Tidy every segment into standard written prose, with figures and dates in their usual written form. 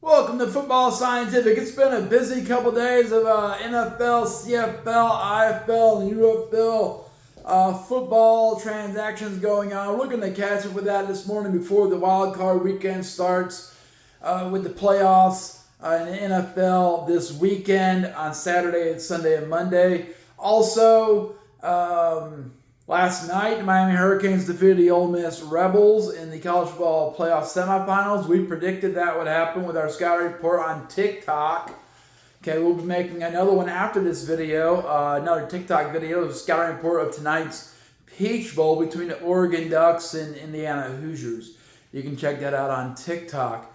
Welcome to Football Scientific. It's been a busy couple days of NFL, CFL, IFL, and UFL football transactions going on. We're looking to catch up with that this morning before the wild card weekend starts with the playoffs in the NFL this weekend on Saturday and Sunday and Monday. Also, last night, the Miami Hurricanes defeated the Ole Miss Rebels in the college football playoff semifinals. We predicted that would happen with our scouting report on TikTok. Okay, we'll be making another one after this video, another TikTok video, a scouting report of tonight's Peach Bowl between the Oregon Ducks and Indiana Hoosiers. You can check that out on TikTok.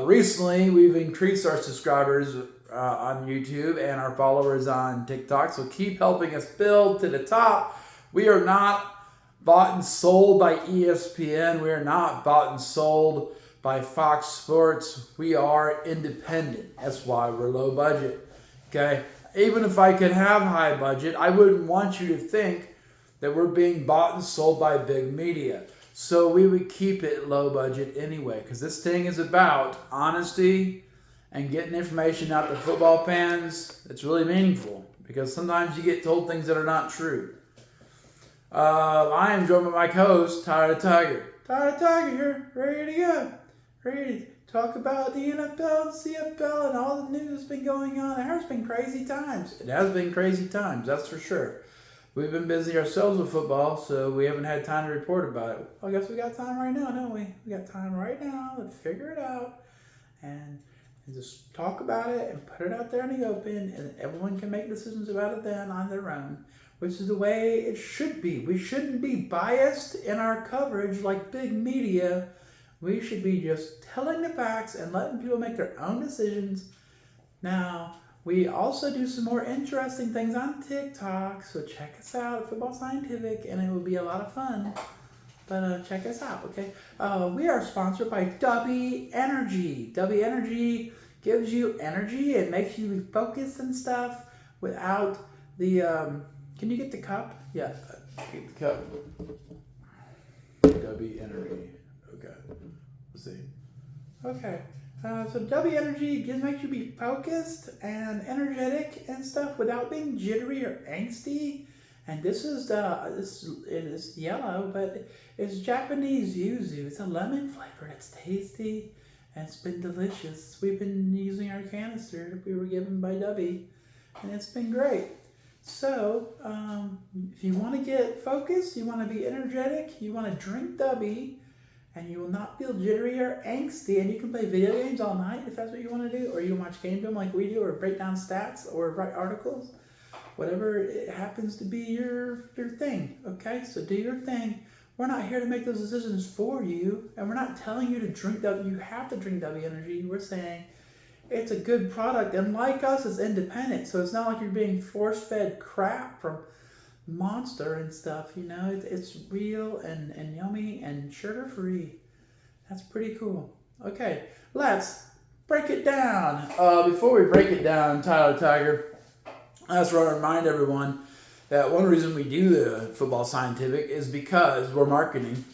Recently, we've increased our subscribers on YouTube and our followers on TikTok, so keep helping us build to the top. We are not bought and sold by ESPN. We are not bought and sold by Fox Sports. We are independent. That's why we're low budget. Okay? Even if I could have high budget, I wouldn't want you to think that we're being bought and sold by big media. So we would keep it low budget anyway, because this thing is about honesty and getting information out to football fans that's really meaningful, because sometimes you get told things that are not true. I am joined by my co-host, Tyler the Tiger. Tyler the Tiger here, ready to go. Ready to talk about the NFL and CFL and all the news that's been going on. It has been crazy times. It has been crazy times, that's for sure. We've been busy ourselves with football, so we haven't had time to report about it. Well, I guess we got time right now, don't we? We got time right now to figure it out and just talk about it and put it out there in the open, and everyone can make decisions about it then on their own, which is the way it should be. We shouldn't be biased in our coverage like big media. We should be just telling the facts and letting people make their own decisions. Now, we also do some more interesting things on TikTok, so check us out at Football Scientific, and it will be a lot of fun. But check us out, okay? We are sponsored by W Energy. W Energy gives you energy. It makes you focus and stuff without the... can you get the cup? Yeah, get the cup. W Energy. Okay. Let's see. Okay. So W Energy just makes you be focused and energetic and stuff without being jittery or angsty. And this is it is yellow, but it's Japanese yuzu. It's a lemon flavor. It's tasty and it's been delicious. We've been using our canister that we were given by W, and it's been great. So, if you want to get focused, you want to be energetic, you want to drink W, and you will not feel jittery or angsty, and you can play video games all night if that's what you want to do, or you can watch game film like we do, or break down stats, or write articles, whatever it happens to be your thing, okay? So do your thing. We're not here to make those decisions for you, and we're not telling you to drink W. You have to drink W Energy. We're saying it's a good product, and like us, it's independent, so it's not like you're being force-fed crap from Monster and stuff, you know. It's real and yummy and sugar-free. That's pretty cool. Okay, let's break it down. Before we break it down, Tyler Tiger, I just want to remind everyone that one reason we do the Football Scientific is because we're marketing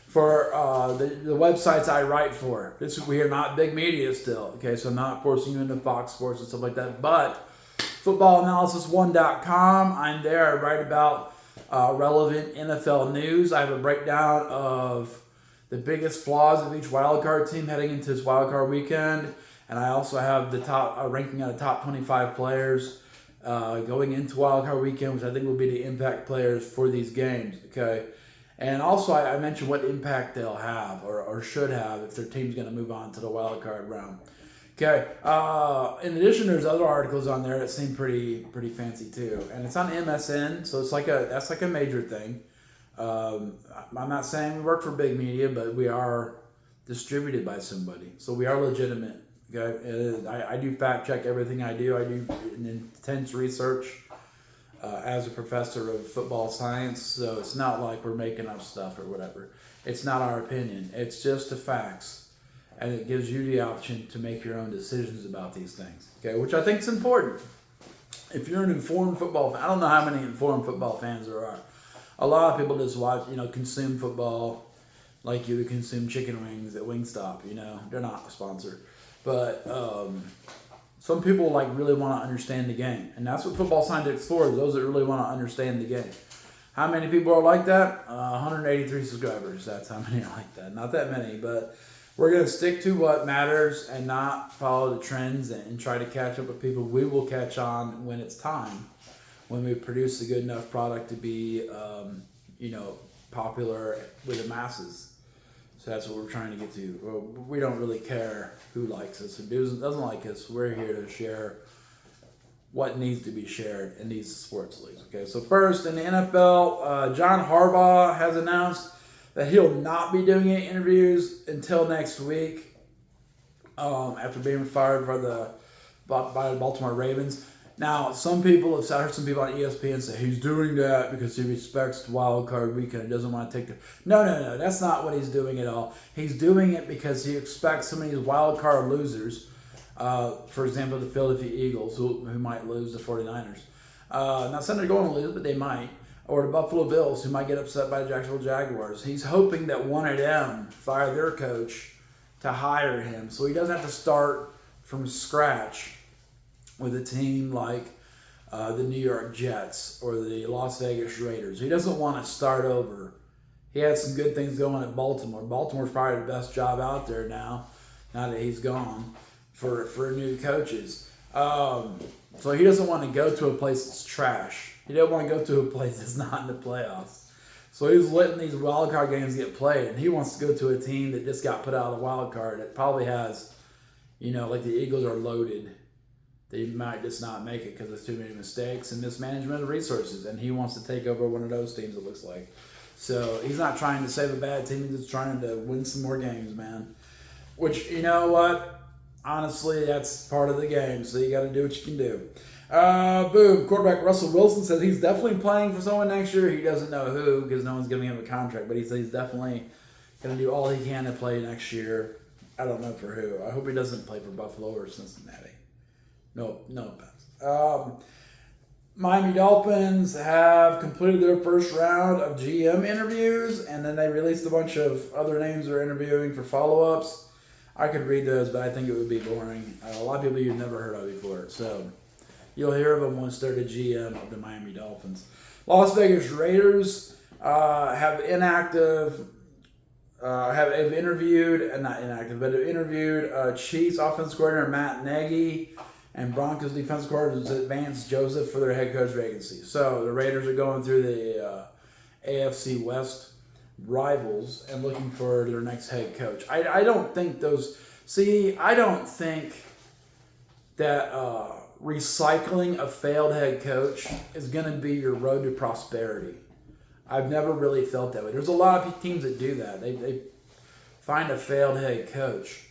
for the websites I write for. We are not big media still, okay? So I'm not forcing you into Fox Sports and stuff like that. But footballanalysis1.com, I'm there. I write about relevant NFL news. I have a breakdown of the biggest flaws of each wildcard team heading into this wildcard weekend. And I also have the top ranking of the top 25 players going into wildcard weekend, which I think will be the impact players for these games, okay? And also, I mentioned what impact they'll have or should have if their team's going to move on to the wild card round. Okay. In addition, there's other articles on there that seem pretty fancy too, and it's on MSN, so that's like a major thing. I'm not saying we work for big media, but we are distributed by somebody, so we are legitimate. Okay. I do fact check everything I do. I do intense research. As a professor of football science, so it's not like we're making up stuff or whatever. It's not our opinion. It's just the facts, and it gives you the option to make your own decisions about these things, okay, which I think is important. If you're an informed football fan, I don't know how many informed football fans there are. A lot of people just watch, consume football like you would consume chicken wings at Wingstop. They're not a sponsor, but some people really want to understand the game, and that's what Football Scientific is for. Those that really want to understand the game. How many people are like that? 183 subscribers. That's how many are like that. Not that many, but we're going to stick to what matters and not follow the trends and try to catch up with people. We will catch on when it's time, when we produce a good enough product to be, popular with the masses. So that's what we're trying to get to. Well, we don't really care who likes us or doesn't like us. We're here to share what needs to be shared in these sports leagues. Okay, so first in the NFL, John Harbaugh has announced that he'll not be doing any interviews until next week after being fired by the Baltimore Ravens. Now, some people have heard some people on ESPN say he's doing that because he respects Wild Card Weekend and doesn't want to take the... No, that's not what he's doing at all. He's doing it because he expects some of these Wild Card losers, for example, the Philadelphia Eagles, who might lose the 49ers. Not saying they're going to lose, but they might. Or the Buffalo Bills, who might get upset by the Jacksonville Jaguars. He's hoping that one of them fire their coach to hire him, so he doesn't have to start from scratch with a team like the New York Jets or the Las Vegas Raiders. He doesn't want to start over. He had some good things going at Baltimore. Baltimore's probably the best job out there now that he's gone, for new coaches. So he doesn't want to go to a place that's trash. He doesn't want to go to a place that's not in the playoffs. So he's letting these wild card games get played, and he wants to go to a team that just got put out of the wild card. It probably has, like the Eagles are loaded. They might just not make it because there's too many mistakes and mismanagement of resources, and he wants to take over one of those teams, it looks like. So he's not trying to save a bad team. He's just trying to win some more games, man. Which, you know what? Honestly, that's part of the game, so you got to do what you can do. Boom. Quarterback Russell Wilson says he's definitely playing for someone next year. He doesn't know who because no one's giving him a contract, but he says he's definitely going to do all he can to play next year. I don't know for who. I hope he doesn't play for Buffalo or Cincinnati. No offense. Miami Dolphins have completed their first round of GM interviews, and then they released a bunch of other names they're interviewing for follow-ups. I could read those, but I think it would be boring. A lot of people you've never heard of before, so you'll hear of them once they're the GM of the Miami Dolphins. Las Vegas Raiders have interviewed Chiefs offensive coordinator Matt Nagy and Broncos defensive coordinator Vance Joseph for their head coach vacancy. So the Raiders are going through the AFC West rivals and looking for their next head coach. I don't think that recycling a failed head coach is going to be your road to prosperity. I've never really felt that way. There's a lot of teams that do that. They find a failed head coach.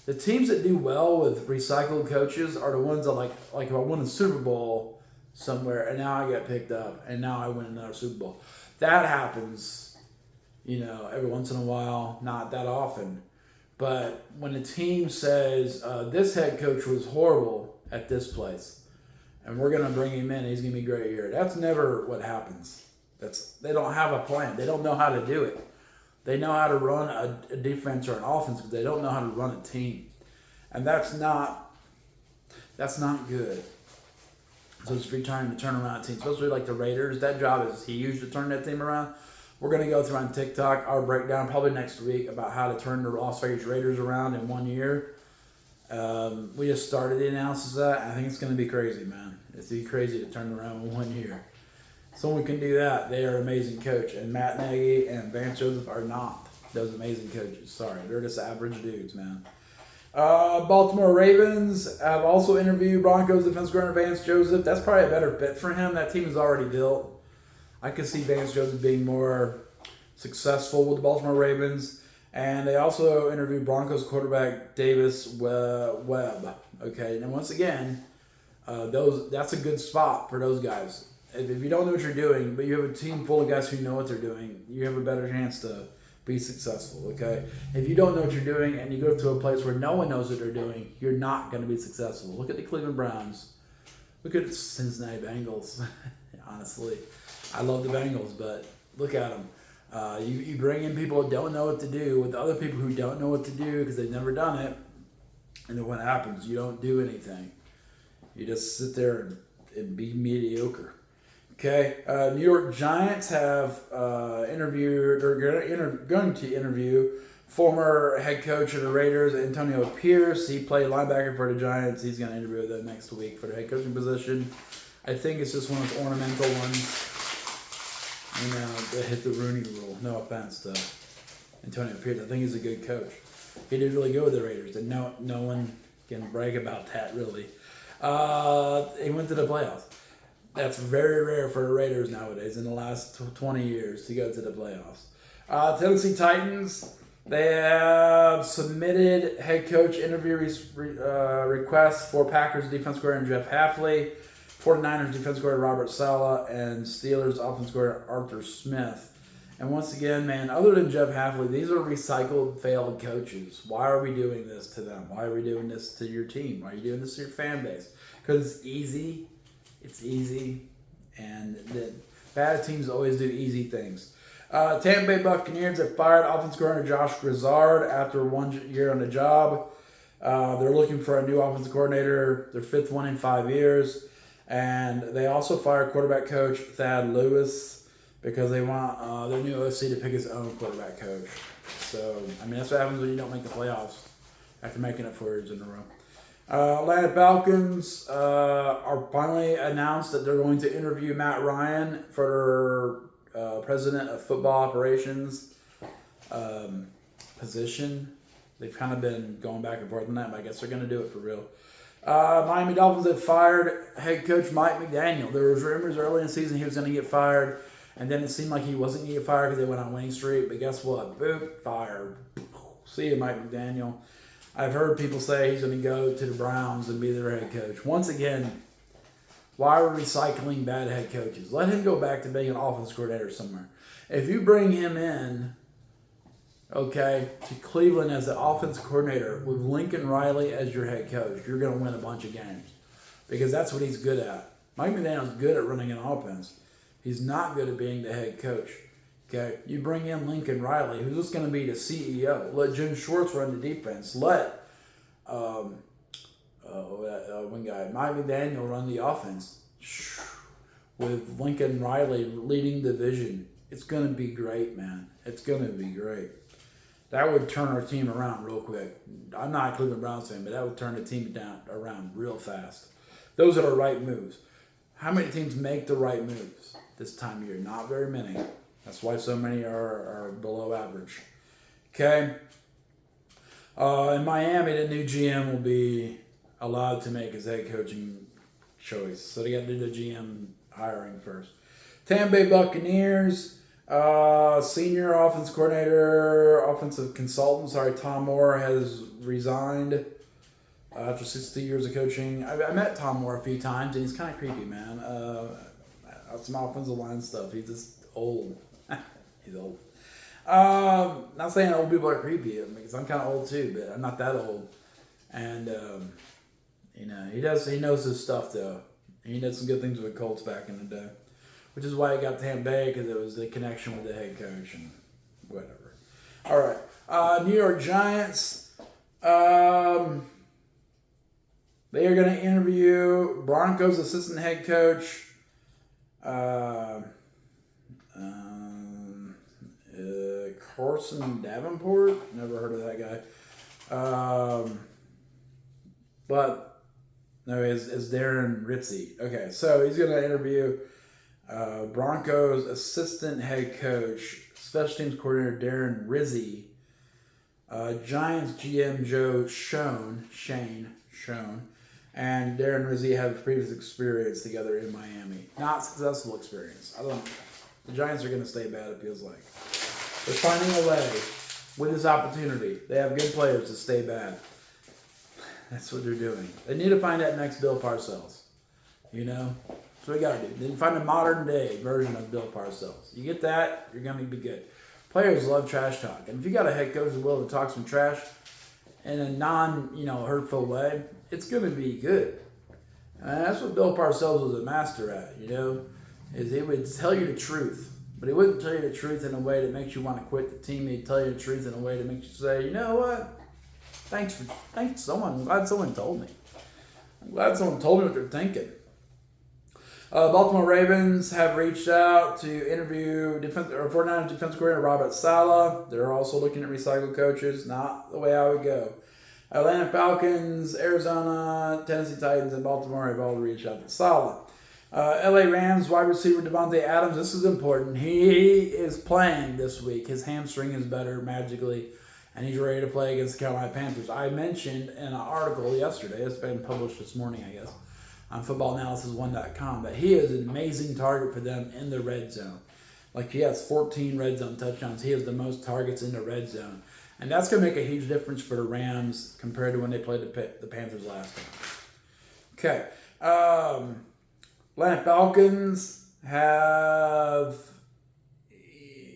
The teams that do well with recycled coaches are the ones that like if I won a Super Bowl somewhere and now I get picked up and now I win another Super Bowl. That happens, every once in a while, not that often. But when a team says, this head coach was horrible at this place and we're going to bring him in, he's going to be great here. That's never what happens. They don't have a plan. They don't know how to do it. They know how to run a defense or an offense, but they don't know how to run a team. And that's not good. So if you're trying to turn around a team, especially like the Raiders, that job is huge to turn that team around. We're going to go through on TikTok our breakdown probably next week about how to turn the Las Vegas Raiders around in 1 year. We just started the analysis of that. I think it's going to be crazy, man. It's going to be crazy to turn around in 1 year. Someone can do that. They are an amazing coach. And Matt Nagy and Vance Joseph are not those amazing coaches. Sorry. They're just average dudes, man. Baltimore Ravens have also interviewed Broncos defensive coordinator Vance Joseph. That's probably a better fit for him. That team is already built. I could see Vance Joseph being more successful with the Baltimore Ravens. And they also interviewed Broncos quarterback Davis Webb. Okay, and once again, that's a good spot for those guys. If you don't know what you're doing, but you have a team full of guys who know what they're doing, you have a better chance to be successful, okay? If you don't know what you're doing and you go to a place where no one knows what they're doing, you're not going to be successful. Look at the Cleveland Browns. Look at the Cincinnati Bengals. Honestly, I love the Bengals, but look at them. You bring in people who don't know what to do with other people who don't know what to do because they've never done it. And then what happens? You don't do anything. You just sit there and be mediocre. Okay, New York Giants have interviewed, or going to interview former head coach of the Raiders, Antonio Pierce. He played linebacker for the Giants. He's going to interview them next week for the head coaching position. I think it's just one of those ornamental ones. They hit the Rooney rule. No offense to Antonio Pierce. I think he's a good coach. He did really good with the Raiders, and no one can brag about that, really. He went to the playoffs. That's very rare for the Raiders nowadays in the last 20 years to go to the playoffs. Tennessee Titans, they have submitted head coach interview requests for Packers defense coordinator Jeff Hafley, 49ers defense coordinator Robert Saleh, and Steelers offense coordinator Arthur Smith. And once again, man, other than Jeff Hafley, these are recycled, failed coaches. Why are we doing this to them? Why are we doing this to your team? Why are you doing this to your fan base? Because it's easy. It's easy. And the bad teams always do easy things. Tampa Bay Buccaneers have fired offensive coordinator Josh Grizzard after 1 year on the job. They're looking for a new offensive coordinator, their 5th one in 5 years. And they also fired quarterback coach Thad Lewis because they want their new OC to pick his own quarterback coach. So, that's what happens when you don't make the playoffs after making it 4 years in a row. Atlanta Falcons are finally announced that they're going to interview Matt Ryan for their president of football operations position. They've kind of been going back and forth on that, but I guess they're going to do it for real. Miami Dolphins have fired head coach Mike McDaniel. There was rumors early in the season he was going to get fired, and then it seemed like he wasn't going to get fired because they went on winning streak. But guess what? Boom, fired. See you, Mike McDaniel. I've heard people say he's going to go to the Browns and be their head coach. Once again, why are we recycling bad head coaches? Let him go back to being an offense coordinator somewhere. If you bring him in, to Cleveland as the offense coordinator with Lincoln Riley as your head coach, you're going to win a bunch of games because that's what he's good at. Mike McDaniel's good at running an offense. He's not good at being the head coach. Okay, you bring in Lincoln Riley, who's just going to be the CEO. Let Jim Schwartz run the defense. Let one guy, Mike McDaniel, run the offense with Lincoln Riley leading the division. It's going to be great, man. It's going to be great. That would turn our team around real quick. I'm not a Cleveland Browns fan, but that would turn the team around real fast. Those are the right moves. How many teams make the right moves this time of year? Not very many. That's why so many are below average. Okay. In Miami, the new GM will be allowed to make his head coaching choice. So they got to do the GM hiring first. Tampa Bay Buccaneers, senior offensive consultant, Tom Moore has resigned after 60 years of coaching. I met Tom Moore a few times, and he's kind of creepy, man. Some offensive line stuff. He's just old. He's old. Not saying old people are creepy, because I'm kind of old too, but I'm not that old. And he knows his stuff though. He did some good things with Colts back in the day, which is why he got Tampa Bay, because it was the connection with the head coach and whatever. All right, New York Giants. They are going to interview Broncos assistant head coach. Carson Davenport, never heard of that guy. But no, it's Darren Ritzie. Okay, so he's going to interview Broncos assistant head coach, special teams coordinator Darren Rizzi, Giants GM Joe Shane, and Darren Rizzi have previous experience together in Miami. Not successful experience. The Giants are going to stay bad, it feels like. They're finding a way with this opportunity. They have good players to stay bad. That's what they're doing. They need to find that next Bill Parcells. That's what we got to do. They need to find a modern day version of Bill Parcells. You get that, you're going to be good. Players love trash talk. And if you got a head coach who's willing to talk some trash in a hurtful way, it's going to be good. And that's what Bill Parcells was a master at, is he would tell you the truth. But he wouldn't tell you the truth in a way that makes you want to quit the team. He'd tell you the truth in a way that makes you say, you know what? Thanks someone. I'm glad someone told me. I'm glad someone told me what they're thinking. Baltimore Ravens have reached out to interview 49ers defensive coordinator Robert Saleh. They're also looking at recycled coaches. Not the way I would go. Atlanta Falcons, Arizona, Tennessee Titans, and Baltimore have all reached out to Saleh. LA Rams wide receiver Devontae Adams. This is important. He is playing this week. His hamstring is better magically, and he's ready to play against the Carolina Panthers. I mentioned in an article yesterday, it's been published this morning, I guess, on footballanalysis1.com, that he is an amazing target for them in the red zone. Like, he has 14 red zone touchdowns. He has the most targets in the red zone. And that's going to make a huge difference for the Rams compared to when they played the Panthers last time. Okay. Atlanta Falcons have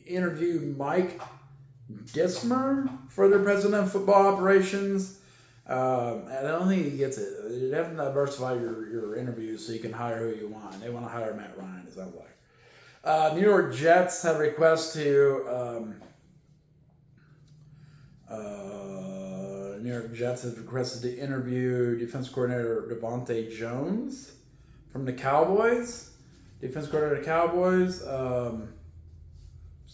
interviewed Mike Dismer for their president of football operations. I don't think he gets it. You have to diversify your interviews so you can hire who you want. They want to hire Matt Ryan, it sounds like. New York Jets have requests to... New York Jets have requested to interview defense coordinator Devontae Jones from the Cowboys. Defense coordinator of the Cowboys. So,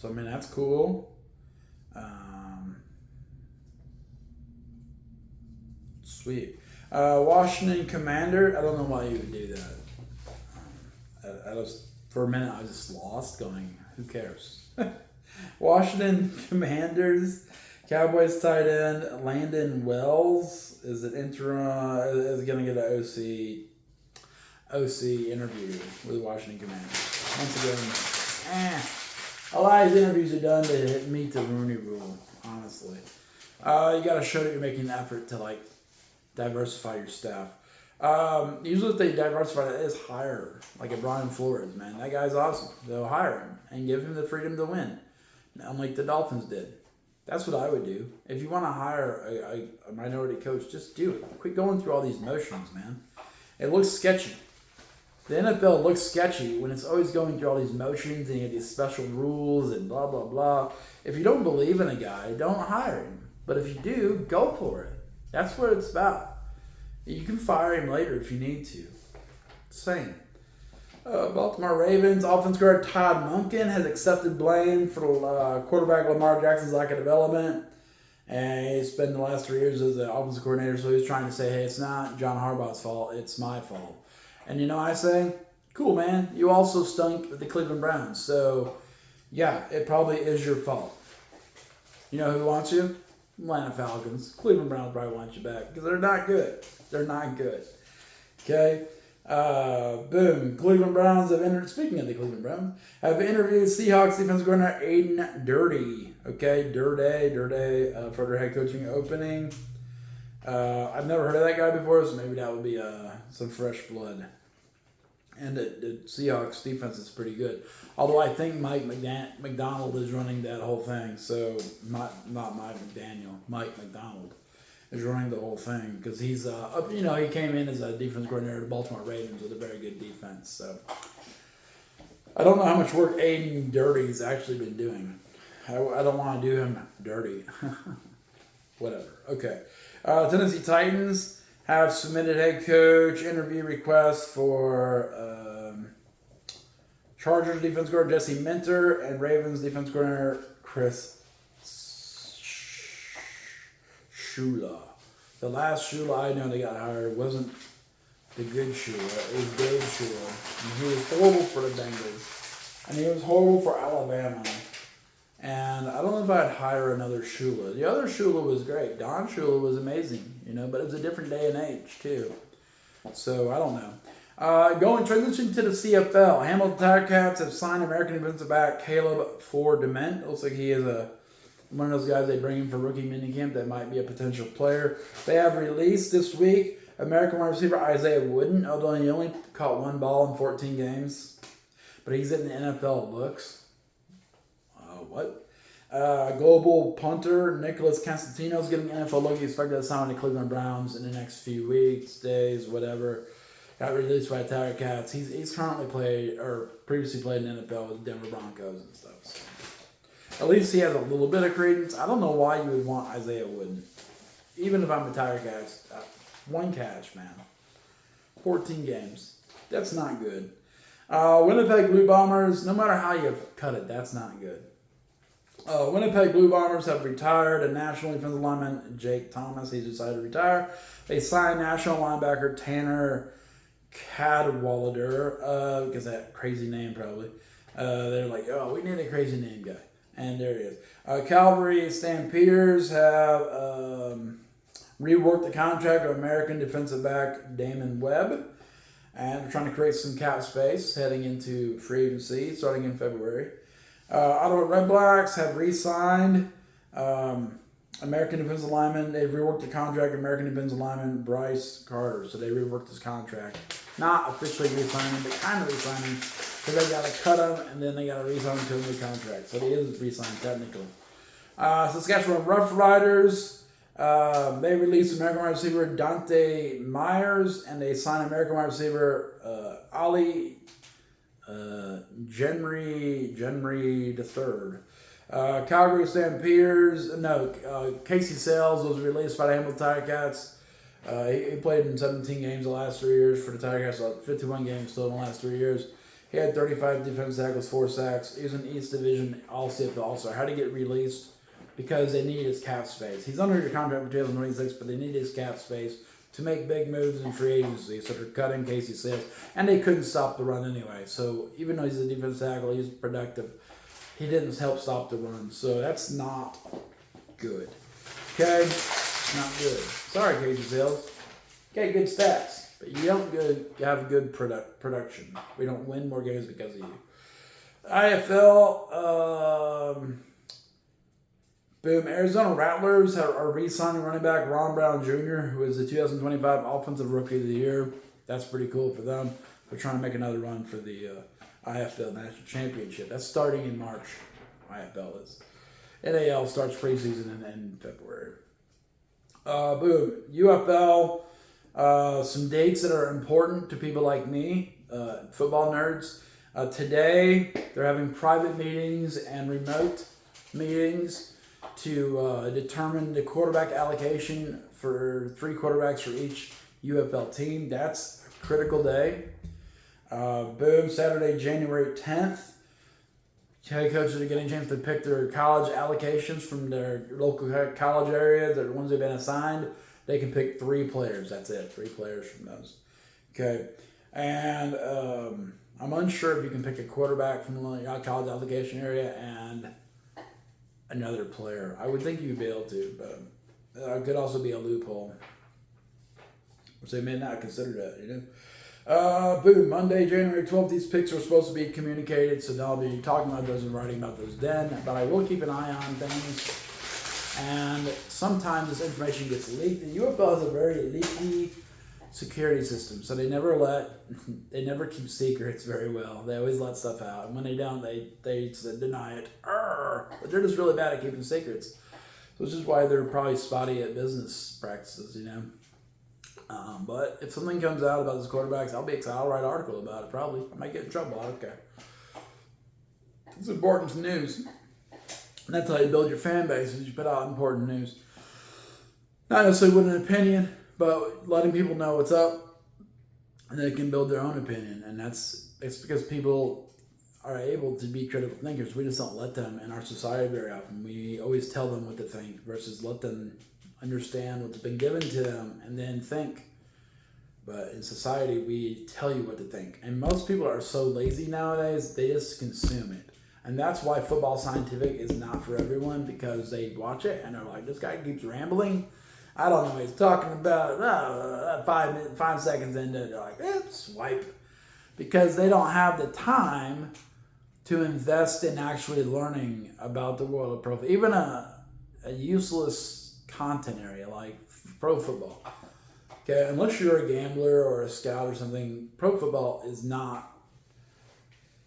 I mean, that's cool. Sweet. Washington Commander. I don't know why you would do that. I was, for a minute, I was just lost going, who cares? Washington Commanders. Cowboys tight end Landon Wells is an interim, is going to get an OC interview with Washington Commanders. Once again, a lot of these interviews are done to meet the Rooney Rule, honestly. You got to show that you're making an effort to, like, diversify your staff. Usually if they diversify, that is hire, like a Brian Flores, man. That guy's awesome. They'll hire him and give him the freedom to win, unlike the Dolphins did. That's what I would do. If you want to hire a minority coach, just do it. Quit going through all these motions, man. It looks sketchy. The NFL looks sketchy when it's always going through all these motions and you have these special rules and blah, blah, blah. If you don't believe in a guy, don't hire him. But if you do, go for it. That's what it's about. You can fire him later if you need to. Same. Baltimore Ravens offensive guard Todd Monken has accepted blame for quarterback Lamar Jackson's lack of development. And he's spent the last 3 years as the offensive coordinator, so he's trying to say, hey, it's not John Harbaugh's fault, it's my fault. And you know what I say? Cool, man. You also stunk with the Cleveland Browns. So, yeah, it probably is your fault. You know who wants you? Atlanta Falcons. Cleveland Browns probably want you back because they're not good. They're not good. Okay? Boom. Cleveland Browns have entered. Speaking of the Cleveland Browns, have interviewed Seahawks defensive coordinator Aiden Dirty. Okay, Dirty for their head coaching opening. I've never heard of that guy before, so maybe that would be some fresh blood. And the Seahawks defense is pretty good. Although I think Mike McDonald is running that whole thing. So not Mike McDaniel. Mike McDonald is running the whole thing because he's he came in as a defense coordinator of the Baltimore Ravens with a very good defense. So I don't know how much work Aiden Dirty's actually been doing. I don't want to do him dirty. Whatever. Okay. Tennessee Titans have submitted head coach interview requests for Chargers defense coordinator Jesse Minter and Ravens defense coordinator Chris Shula. The last Shula I know they got hired wasn't the good Shula. It was Dave Shula. And he was horrible for the Bengals. And he was horrible for Alabama. And I don't know if I'd hire another Shula. The other Shula was great. Don Shula was amazing, but it was a different day and age, too. So, I don't know. Transition to the CFL. Hamilton Tiger-Cats have signed American defensive back Caleb Ford-Dement. It looks like he is one of those guys they bring in for rookie minicamp that might be a potential player. They have released this week American wide receiver Isaiah Wooden, although he only caught one ball in 14 games. But he's in the NFL books. What? Global punter Nicholas Constantino is getting an NFL look. He's expected to sign with the Cleveland Browns in the next few weeks, days, whatever. got released by the Tiger Cats. He's currently played or previously played in the NFL with the Denver Broncos and stuff. So at least he has a little bit of credence. I don't know why you would want Isaiah Wooden. Even if I'm a Tiger Cats, one catch, man. 14 games. That's not good. Winnipeg Blue Bombers, no matter how you cut it, that's not good. Winnipeg Blue Bombers have retired a national defensive lineman, Jake Thomas. He's decided to retire. They signed national linebacker Tanner Cadwallader, because that crazy name probably. They're like, oh, we need a crazy name guy. And there he is. Calvary Stampeders have reworked the contract of American defensive back Damon Webb. And they're trying to create some cap space heading into free agency starting in February. Ottawa Red Blacks have re-signed American defensive lineman. They've reworked the contract of American defensive lineman Bryce Carter. So they reworked his contract. Not officially re-signing, but kind of re-signing. Because they got to cut him, and then they got to re-sign him to a new contract. So he is re-signed technically. Saskatchewan Roughriders, they released American wide receiver Dante Myers, and they signed American wide receiver Ali Genry III. Calgary Stampeders, Casey Sayles was released by the Hamilton Tiger Cats. He played in 17 games the last 3 years for the Tiger Cats, so 51 games still in the last 3 years. He had 35 defensive tackles, 4 sacks. He's an East Division All-CFL All-Star. How to get released? Because they need his cap space. He's under your contract for 2026, but they need his cap space to make big moves in free agency. So they're cutting Casey Sayles. And they couldn't stop the run anyway. So even though he's a defensive tackle, he's productive. He didn't help stop the run. So that's not good. Okay? Not good. Sorry, Casey Sayles. Okay, good stats. But you don't have good production. We don't win more games because of you. IFL, boom. Arizona Rattlers are re-signing running back Ron Brown Jr., who is the 2025 Offensive Rookie of the Year. That's pretty cool for them. They're trying to make another run for the IFL National Championship. That's starting in March. IFL is. NAL starts preseason in February. Boom. UFL. Some dates that are important to people like me, football nerds. Today, they're having private meetings and remote meetings to determine the quarterback allocation for 3 quarterbacks for each UFL team. That's a critical day. Boom, Saturday, January 10th. Head coaches are getting a chance to pick their college allocations from their local college area, the ones they've been assigned. They can pick 3 players. That's it. 3 players from those. Okay. And I'm unsure if you can pick a quarterback from your college allocation area and another player. I would think you'd be able to, but it could also be a loophole. Which they may not consider that, you know. Boom. Monday, January 12th, these picks are supposed to be communicated, so I'll be talking about those and writing about those then. But I will keep an eye on things. And sometimes this information gets leaked. The UFL has a very leaky security system, so they never keep secrets very well. They always let stuff out, and when they don't, they deny it. But they're just really bad at keeping secrets, which is why they're probably spotty at business practices, you know. But if something comes out about those quarterbacks, I'll write an article about it. Probably, I might get in trouble. I don't care. It's important news. And that's how you build your fan base, is you put out important news. Not necessarily with an opinion, but letting people know what's up, and they can build their own opinion. And it's because people are able to be critical thinkers. We just don't let them in our society very often. We always tell them what to think versus let them understand what's been given to them and then think. But in society, we tell you what to think. And most people are so lazy nowadays, they just consume it. And that's why Football Scientific is not for everyone, because they watch it and they're like, this guy keeps rambling. I don't know what he's talking about. 5 seconds into it, they're like, swipe. Because they don't have the time to invest in actually learning about the world of pro football. Even a useless content area like pro football. Okay, unless you're a gambler or a scout or something, pro football is not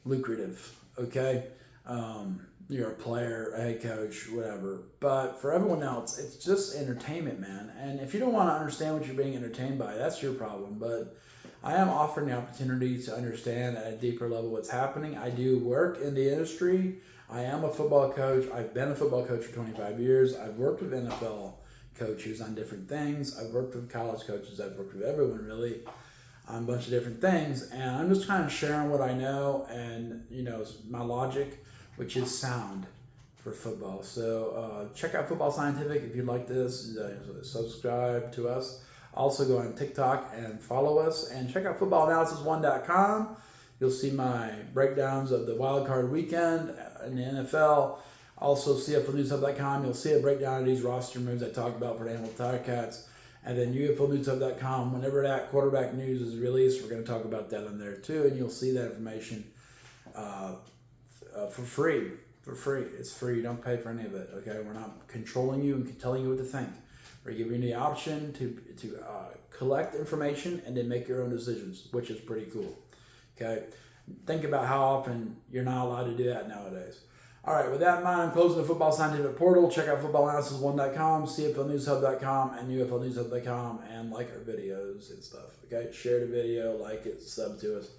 lucrative. Okay, you're a player, a head coach, whatever. But for everyone else, it's just entertainment, man. And if you don't want to understand what you're being entertained by, that's your problem. But I am offering the opportunity to understand at a deeper level what's happening. I do work in the industry. I am a football coach. I've been a football coach for 25 years. I've worked with NFL coaches on different things. I've worked with college coaches. I've worked with everyone really on a bunch of different things. And I'm just kind of sharing what I know and, my logic, which is sound for football. So check out Football Scientific if you like this. Subscribe to us. Also go on TikTok and follow us. And check out FootballAnalysisOne.com. You'll see my breakdowns of the wild card weekend in the NFL. Also, CFLNewsHub.com. You'll see a breakdown of these roster moves I talked about for the Hamilton Ticats. And then UFLNewsHub.com. Whenever that quarterback news is released, we're going to talk about that on there too. And you'll see that information for free. For free. It's free. You don't pay for any of it. Okay, we're not controlling you and telling you what to think. We're giving you the option to collect information and then make your own decisions, which is pretty cool. Okay, think about how often you're not allowed to do that nowadays. All right, with that in mind, I'm closing the Football Scientific portal. Check out FootballAnalysisOne.com, CFLNewsHub.com, and UFLNewsHub.com, and like our videos and stuff. Okay, share the video, like it, sub to us.